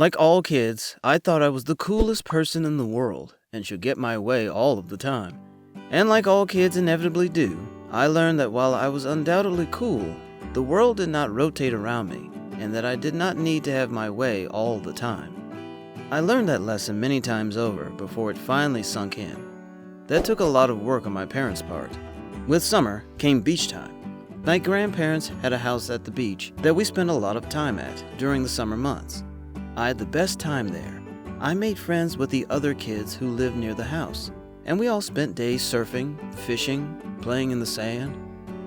Like all kids, I thought I was the coolest person in the world and should get my way all of the time. And like all kids inevitably do, I learned that while I was undoubtedly cool, the world did not rotate around me, and that I did not need to have my way all the time. I learned that lesson many times over before it finally sunk in. That took a lot of work on my parents' part. With summer came beach time. My grandparents had a house at the beach that we spent a lot of time at during the summer months. I had the best time there. I made friends with the other kids who lived near the house, and we all spent days surfing, fishing, playing in the sand.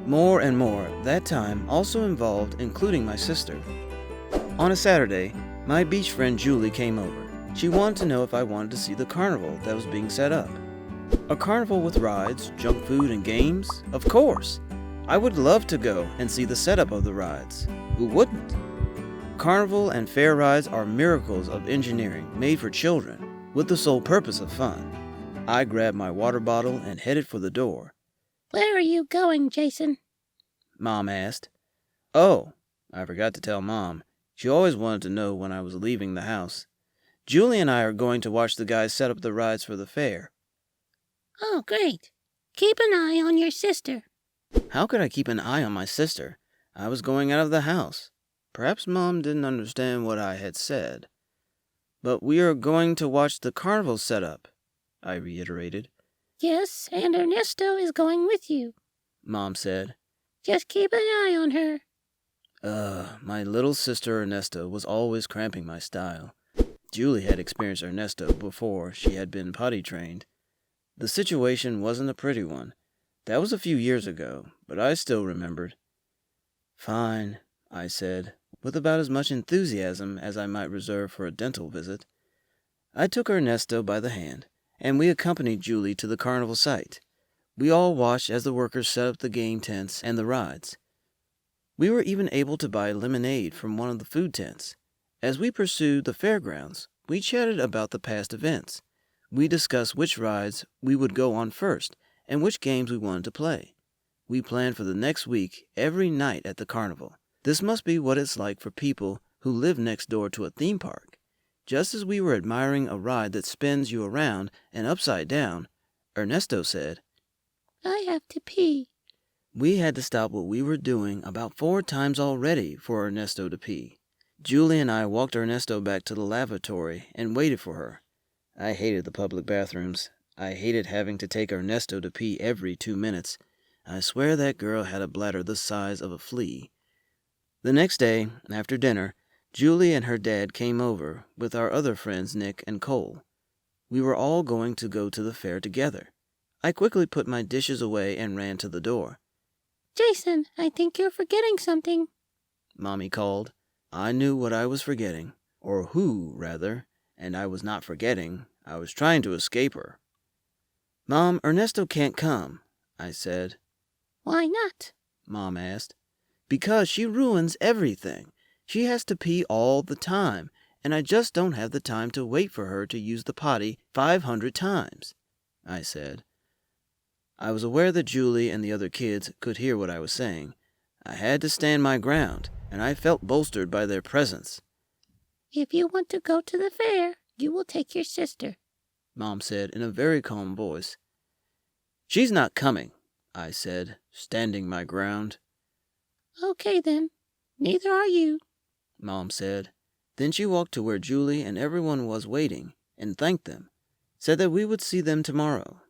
More and more, that time also involved including my sister. On a Saturday, my beach friend Julie came over. She wanted to know if I wanted to see the carnival that was being set up. A carnival with rides, junk food, and games? Of course! I would love to go and see the setup of the rides. Who wouldn't? Carnival and fair rides are miracles of engineering made for children with the sole purpose of fun. I grabbed my water bottle and headed for the door. "Where are you going, Jason?" Mom asked. Oh, I forgot to tell Mom. She always wanted to know when I was leaving the house. Julie and I are going to watch the guys set up the rides for the fair. "Oh, great. Keep an eye on your sister." How could I keep an eye on my sister? I was going out of the house. Perhaps Mom didn't understand what I had said. But we are going to watch the carnival set up, I reiterated. "Yes, and Ernesto is going with you," Mom said. "Just keep an eye on her." My little sister Ernesto was always cramping my style. Julie had experienced Ernesto before she had been potty trained. The situation wasn't a pretty one. That was a few years ago, but I still remembered. Fine, I said, with about as much enthusiasm as I might reserve for a dental visit. I took Ernesto by the hand, and we accompanied Julie to the carnival site. We all watched as the workers set up the game tents and the rides. We were even able to buy lemonade from one of the food tents. As we pursued the fairgrounds, we chatted about the past events. We discussed which rides we would go on first and which games we wanted to play. We planned for the next week every night at the carnival. This must be what it's like for people who live next door to a theme park. Just as we were admiring a ride that spins you around and upside down, Ernesto said, "I have to pee." We had to stop what we were doing about 4 times already for Ernesto to pee. Julie and I walked Ernesto back to the lavatory and waited for her. I hated the public bathrooms. I hated having to take Ernesto to pee every 2 minutes. I swear that girl had a bladder the size of a flea. The next day, after dinner, Julie and her dad came over with our other friends Nick and Cole. We were all going to go to the fair together. I quickly put my dishes away and ran to the door. "Jason, I think you're forgetting something," Mommy called. I knew what I was forgetting, or who, rather, and I was not forgetting. I was trying to escape her. Mom, Ernesto can't come, I said. "Why not?" Mom asked. Because she ruins everything. She has to pee all the time, and I just don't have the time to wait for her to use the potty 500 times, I said. I was aware that Julie and the other kids could hear what I was saying. I had to stand my ground, and I felt bolstered by their presence. "If you want to go to the fair, you will take your sister," Mom said in a very calm voice. She's not coming, I said, standing my ground. "Okay then, neither are you," Mom said. Then she walked to where Julie and everyone was waiting and thanked them, said that we would see them tomorrow.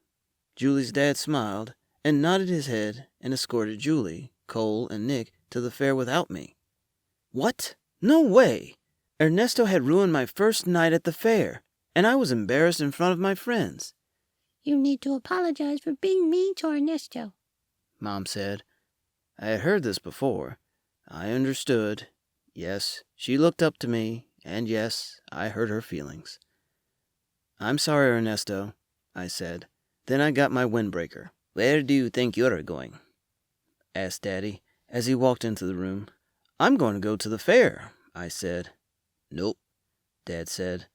Julie's dad smiled and nodded his head and escorted Julie, Cole, and Nick to the fair without me. What? No way! Ernesto had ruined my first night at the fair, and I was embarrassed in front of my friends. "You need to apologize for being mean to Ernesto," Mom said. I had heard this before. I understood. Yes, she looked up to me, and yes, I hurt her feelings. I'm sorry, Ernesto, I said. Then I got my windbreaker. Where do you think you're going? Asked Daddy as he walked into the room. I'm going to go to the fair, I said. Nope, Dad said.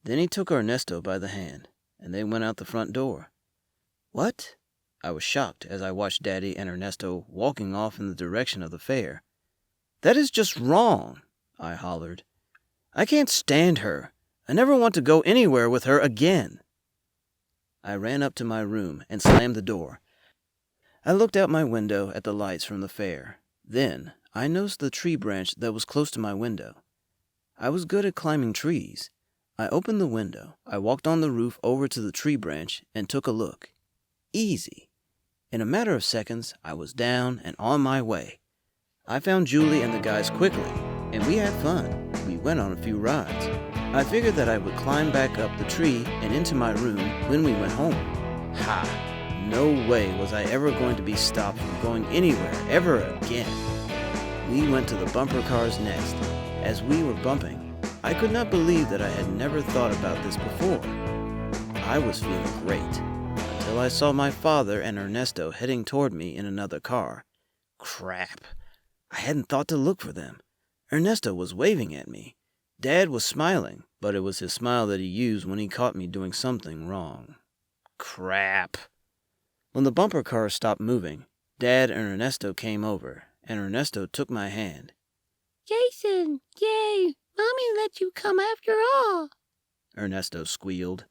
Then he took Ernesto by the hand, and they went out the front door. What? I was shocked as I watched Daddy and Ernesto walking off in the direction of the fair. That is just wrong, I hollered. I can't stand her. I never want to go anywhere with her again. I ran up to my room and slammed the door. I looked out my window at the lights from the fair. Then I noticed the tree branch that was close to my window. I was good at climbing trees. I opened the window. I walked on the roof over to the tree branch and took a look. Easy. In a matter of seconds, I was down and on my way. I found Julie and the guys quickly, and we had fun. We went on a few rides. I figured that I would climb back up the tree and into my room when we went home. Ha! No way was I ever going to be stopped from going anywhere ever again. We went to the bumper cars next. As we were bumping, I could not believe that I had never thought about this before. I was feeling great, until I saw my father and Ernesto heading toward me in another car. Crap! I hadn't thought to look for them. Ernesto was waving at me. Dad was smiling, but it was his smile that he used when he caught me doing something wrong. Crap! When the bumper cars stopped moving, Dad and Ernesto came over, and Ernesto took my hand. Jason, yay! Mommy let you come after all, Ernesto squealed.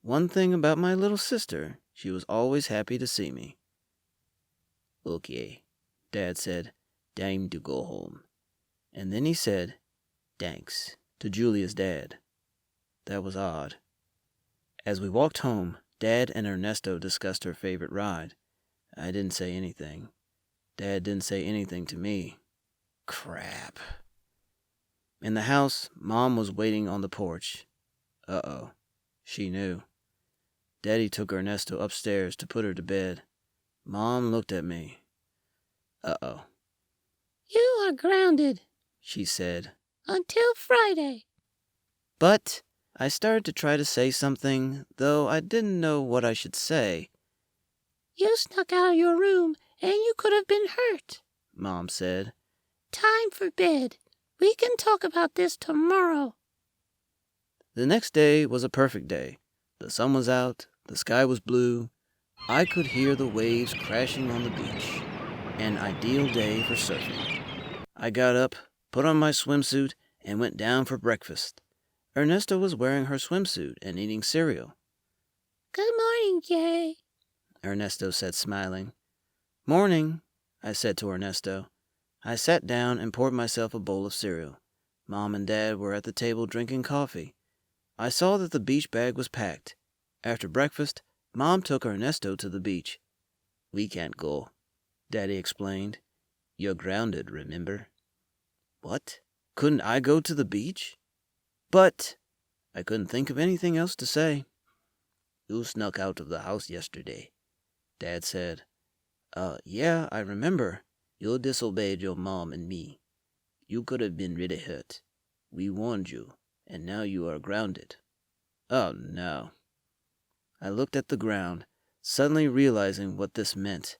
One thing about my little sister, she was always happy to see me. Okay, Dad said, time to go home. And then he said, thanks, to Julia's dad. That was odd. As we walked home, Dad and Ernesto discussed her favorite ride. I didn't say anything. Dad didn't say anything to me. Crap. In the house, Mom was waiting on the porch. Uh-oh. She knew. Daddy took Ernesto upstairs to put her to bed. Mom looked at me. Uh-oh. You are grounded, she said. Until Friday. But I started to try to say something, though I didn't know what I should say. You snuck out of your room, and you could have been hurt, Mom said. Time for bed. We can talk about this tomorrow. The next day was a perfect day. The sun was out, the sky was blue. I could hear the waves crashing on the beach. An ideal day for surfing. I got up, put on my swimsuit, and went down for breakfast. Ernesto was wearing her swimsuit and eating cereal. Good morning, Jay, Ernesto said, smiling. Morning, I said to Ernesto. I sat down and poured myself a bowl of cereal. Mom and Dad were at the table drinking coffee. I saw that the beach bag was packed. After breakfast, Mom took Ernesto to the beach. We can't go, Daddy explained. You're grounded, remember? What? Couldn't I go to the beach? But I couldn't think of anything else to say. You snuck out of the house yesterday, Dad said. Yeah, I remember. You disobeyed your mom and me. You could have been really hurt. We warned you, and now you are grounded. Oh, no. I looked at the ground, suddenly realizing what this meant.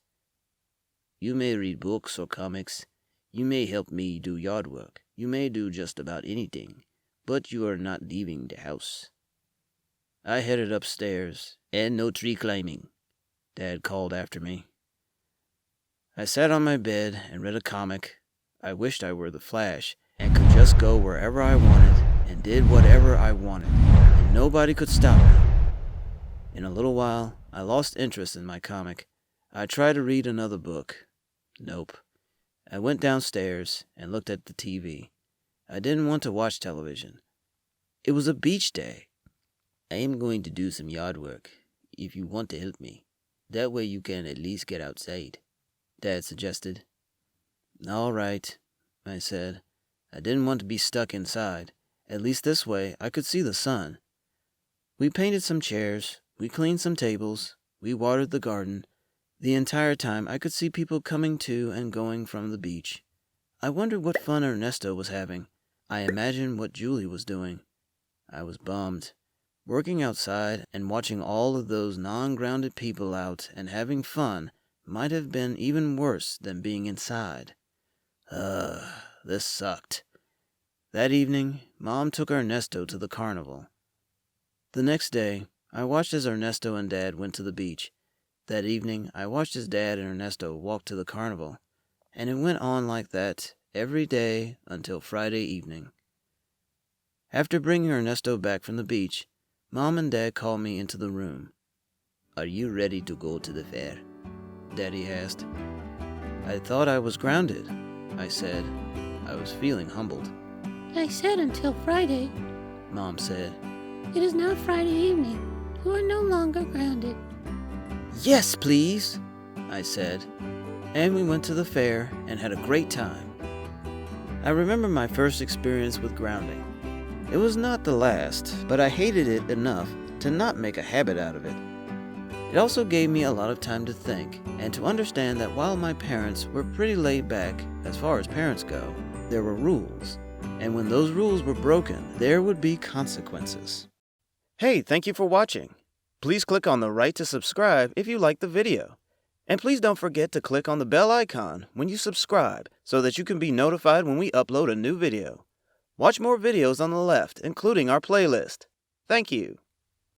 You may read books or comics. You may help me do yard work. You may do just about anything, but you are not leaving the house. I headed upstairs, and no tree climbing, Dad called after me. I sat on my bed and read a comic. I wished I were the Flash and could just go wherever I wanted and did whatever I wanted, and nobody could stop me. In a little while, I lost interest in my comic. I tried to read another book. Nope. I went downstairs and looked at the TV. I didn't want to watch television. It was a beach day. I am going to do some yard work, if you want to help me. That way you can at least get outside, Dad suggested. All right, I said. I didn't want to be stuck inside. At least this way I could see the sun. We painted some chairs. We cleaned some tables. We watered the garden. The entire time I could see people coming to and going from the beach. I wondered what fun Ernesto was having. I imagined what Julie was doing. I was bummed. Working outside and watching all of those non-grounded people out and having fun might have been even worse than being inside. This sucked. That evening, Mom took Ernesto to the carnival. The next day, I watched as Ernesto and Dad went to the beach. That evening, I watched as Dad and Ernesto walked to the carnival, and it went on like that every day until Friday evening. After bringing Ernesto back from the beach, Mom and Dad called me into the room. "Are you ready to go to the fair?" Daddy asked. "I thought I was grounded," I said. I was feeling humbled. I said until Friday. Mom said. It is now Friday evening. You are no longer grounded. "Yes, please," I said. And we went to the fair and had a great time. I remember my first experience with grounding. It was not the last, but I hated it enough to not make a habit out of it. It also gave me a lot of time to think and to understand that while my parents were pretty laid back as far as parents go, there were rules. And when those rules were broken, there would be consequences. Hey, thank you for watching. Please click on the right to subscribe if you liked the video. And please don't forget to click on the bell icon when you subscribe so that you can be notified when we upload a new video. Watch more videos on the left, including our playlist. Thank you.